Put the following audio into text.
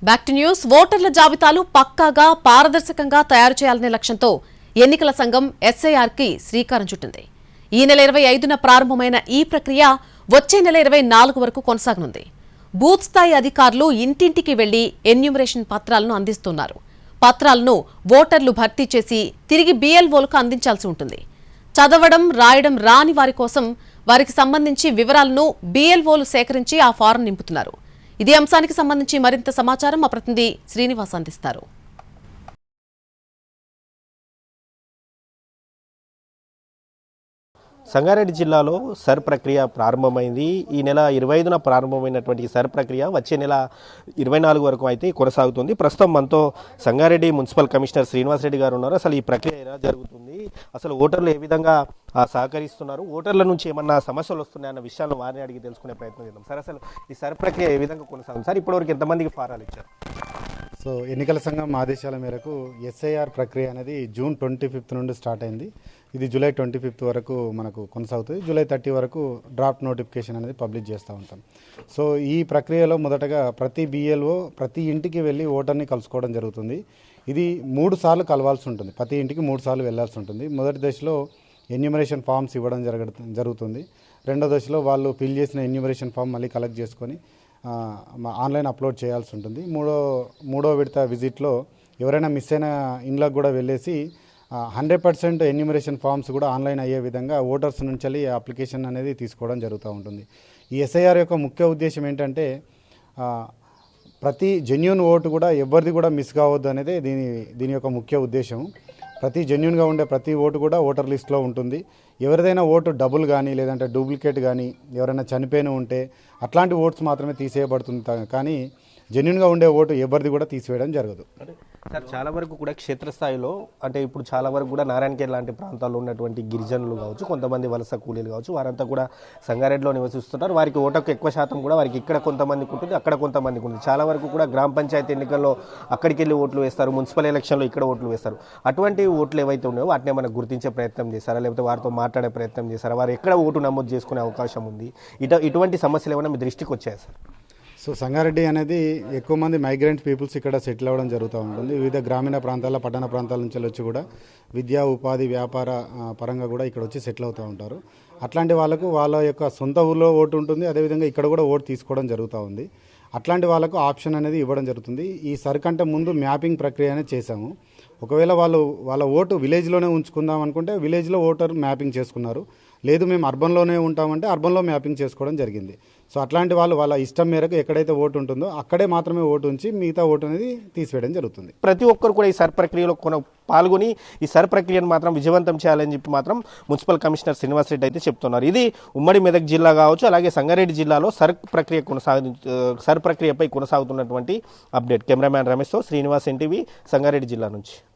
Back to news. ఓటర్ల జాబితాలు పక్కాగా పారదర్శకంగా తయారు చేయాలనే లక్ష్యంతో ఎన్నికల సంఘం ఎస్ఐఆర్కి శ్రీకారం చుట్టింది. ఈ నెల 25న ప్రారంభమైన ఈ ప్రక్రియ వచ్చే నెల 24 వరకు కొనసాగనుంది. బూత్ స్థాయి అధికారులు ఇంటింటికి వెళ్లి ఎన్యూమరేషన్ పత్రాలను అందిస్తున్నారు. పత్రాలను ఓటర్లు భర్తీ చేసి తిరిగి BLOలకు అందించాల్సి ఉంటుంది. చదవడం రాయడం రాని వారి కోసం వారికి సంబంధించి వివరాలను BLOలు సేకరించి ఆ ఫారం నింపుతున్నారు. ఇదే అంశానికి సంబంధించి మరింత సమాచారం మా ప్రతినిధి శ్రీనివాస్ అందిస్తారు. సంగారెడ్డి జిల్లాలో సర్ ప్రక్రియ ప్రారంభమైంది. ఈ నెల 25న ప్రారంభమైనటువంటి సర్ ప్రక్రియ వచ్చే నెల 24 వరకు అయితే కొనసాగుతుంది. ప్రస్తుతం మనతో సంగారెడ్డి మున్సిపల్ కమిషనర్ శ్రీనివాస్ రెడ్డి గారు ఉన్నారు. అసలు ఈ ప్రక్రియ ఎలా జరుగుతుంది, అసలు ఓటర్లు ఏ విధంగా సహకరిస్తున్నారు, ఓటర్ల నుంచి ఏమన్నా సమస్యలు వస్తున్నాయన్న విషయాలను వారిని అడిగి తెలుసుకునే ప్రయత్నం చేద్దాం. సార్, అసలు ఈ సర్ ప్రక్రియ ఏ విధంగా కొనసాగుతుంది సార్? ఇప్పటివరకు ఎంతమందికి ఫారాలు ఇచ్చారు? సో ఎన్నికల సంఘం ఆదేశాల మేరకు ఎస్ఐఆర్ ప్రక్రియ అనేది జూన్ 25 నుండి స్టార్ట్ అయింది. ఇది జూలై 25 వరకు మనకు కొనసాగుతుంది. జూలై 30 వరకు డ్రాఫ్ట్ నోటిఫికేషన్ అనేది పబ్లిష్ చేస్తూ ఉంటాం. సో ఈ ప్రక్రియలో మొదటగా ప్రతి BLO ప్రతి ఇంటికి వెళ్ళి ఓటర్ని కలుసుకోవడం జరుగుతుంది. ఇది 3 సార్లు కలవాల్సి ఉంటుంది. ప్రతి ఇంటికి 3 సార్లు వెళ్లాల్సి ఉంటుంది. మొదటి దశలో ఎన్యూమరేషన్ ఫామ్స్ ఇవ్వడం జరుగుతుంది. రెండో దశలో వాళ్ళు ఫిల్ చేసిన ఎన్యూమరేషన్ ఫామ్ మళ్ళీ కలెక్ట్ చేసుకొని ఆన్లైన్ అప్లోడ్ చేయాల్సి ఉంటుంది. మూడో విడత విజిట్లో ఎవరైనా మిస్ అయిన ఇండ్లకు కూడా వెళ్ళేసి 100% ఎన్యూమరేషన్ ఫామ్స్ కూడా ఆన్లైన్ అయ్యే విధంగా ఓటర్స్ నుంచి అప్లికేషన్ అనేది తీసుకోవడం జరుగుతూ ఉంటుంది. ఈ ఎస్ఐఆర్ యొక్క ముఖ్య ఉద్దేశం ఏంటంటే ప్రతి జెన్యూన్ ఓటు కూడా ఎవరిది కూడా మిస్ కావద్దు అనేది దీని యొక్క ముఖ్య ఉద్దేశం. ప్రతి జెన్యూన్గా ఉండే ప్రతి ఓటు కూడా ఓటర్ లిస్ట్లో ఉంటుంది. ఎవరిదైనా ఓటు డబుల్ కానీ లేదంటే డూప్లికేట్ కానీ ఎవరైనా చనిపోయిన ఉంటే అట్లాంటి ఓట్స్ మాత్రమే తీసేయబడుతుంది. కానీ జెన్యూన్గా ఉండే ఓటు ఎవరిది కూడా తీసివేయడం జరగదు. సార్, చాలా వరకు కూడా క్షేత్రస్థాయిలో అంటే ఇప్పుడు చాలా వరకు కూడా నారాయణఖేడ్ లాంటి ప్రాంతాల్లో ఉన్నటువంటి గిరిజనులు కావచ్చు, కొంతమంది వలస కూలీలు కావచ్చు, వారంతా కూడా సంగారెడ్డిలో నివసిస్తున్నారు. వారికి ఓటకు ఎక్కువ శాతం కూడా వారికి ఇక్కడ కొంతమందికి ఉంటుంది, అక్కడ కొంతమందికి ఉంటుంది. చాలా వరకు కూడా గ్రామ పంచాయతీ ఎన్నికల్లో అక్కడికి వెళ్ళి ఓట్లు వేస్తారు, మున్సిపల్ ఎలక్షన్లో ఇక్కడ ఓట్లు వేస్తారు. అటువంటి ఓట్లు ఏవైతే ఉన్నాయో వాటిని మనకు గుర్తించే ప్రయత్నం చేశారా, లేకపోతే వారితో మాట్లాడే ప్రయత్నం చేశారా? వారు ఎక్కడ ఓటు నమోదు చేసుకునే అవకాశం ఉంది? ఇటువంటి సమస్యలు ఏమైనా మీ దృష్టికి వచ్చాయి సార్? సో సంగారెడ్డి అనేది ఎక్కువ మంది మైగ్రెంట్ పీపుల్స్ ఇక్కడ సెటిల్ అవ్వడం జరుగుతూ ఉంటుంది. వివిధ గ్రామీణ ప్రాంతాల పట్టణ ప్రాంతాల నుంచి వచ్చి కూడా విద్యా ఉపాధి వ్యాపార పరంగా కూడా ఇక్కడ వచ్చి సెటిల్ అవుతూ ఉంటారు. అట్లాంటి వాళ్ళకు వాళ్ళ యొక్క సొంత ఊళ్ళో ఓటు ఉంటుంది, అదేవిధంగా ఇక్కడ కూడా ఓటు తీసుకోవడం జరుగుతూ ఉంది. అట్లాంటి వాళ్ళకు ఆప్షన్ అనేది ఇవ్వడం జరుగుతుంది. ఈ సరికంటే ముందు మ్యాపింగ్ ప్రక్రియ అనేది చేశాము. ఒకవేళ వాళ్ళ ఓటు విలేజ్లోనే ఉంచుకుందాం అనుకుంటే విలేజ్లో ఓటర్ మ్యాపింగ్ చేసుకున్నారు. లేదు మేము అర్బన్లోనే ఉంటామంటే అర్బన్లో మ్యాపింగ్ చేసుకోవడం జరిగింది. సో అట్లాంటి వాళ్ళ ఇష్టం మేరకు ఎక్కడైతే ఓటు ఉంటుందో అక్కడే మాత్రమే ఓటు ఉంచి మిగతా ఓటు అనేది తీసివేయడం జరుగుతుంది. ప్రతి ఒక్కరు కూడా ఈ సర్ ప్రక్రియలో పాల్గొని ఈ సర్ ప్రక్రియను మాత్రం విజయవంతం చేయాలని చెప్పి మాత్రం మున్సిపల్ కమిషనర్ శ్రీనివాస్ రెడ్డి అయితే చెప్తున్నారు. ఇది ఉమ్మడి మెదక్ జిల్లా కావచ్చు, అలాగే సంగారెడ్డి జిల్లాలో సర్ ప్రక్రియపై కొనసాగుతున్నటువంటి అప్డేట్. కెమెరామ్యాన్ రమేష్తో శ్రీనివాస్, NTV, సంగారెడ్డి జిల్లా నుంచి.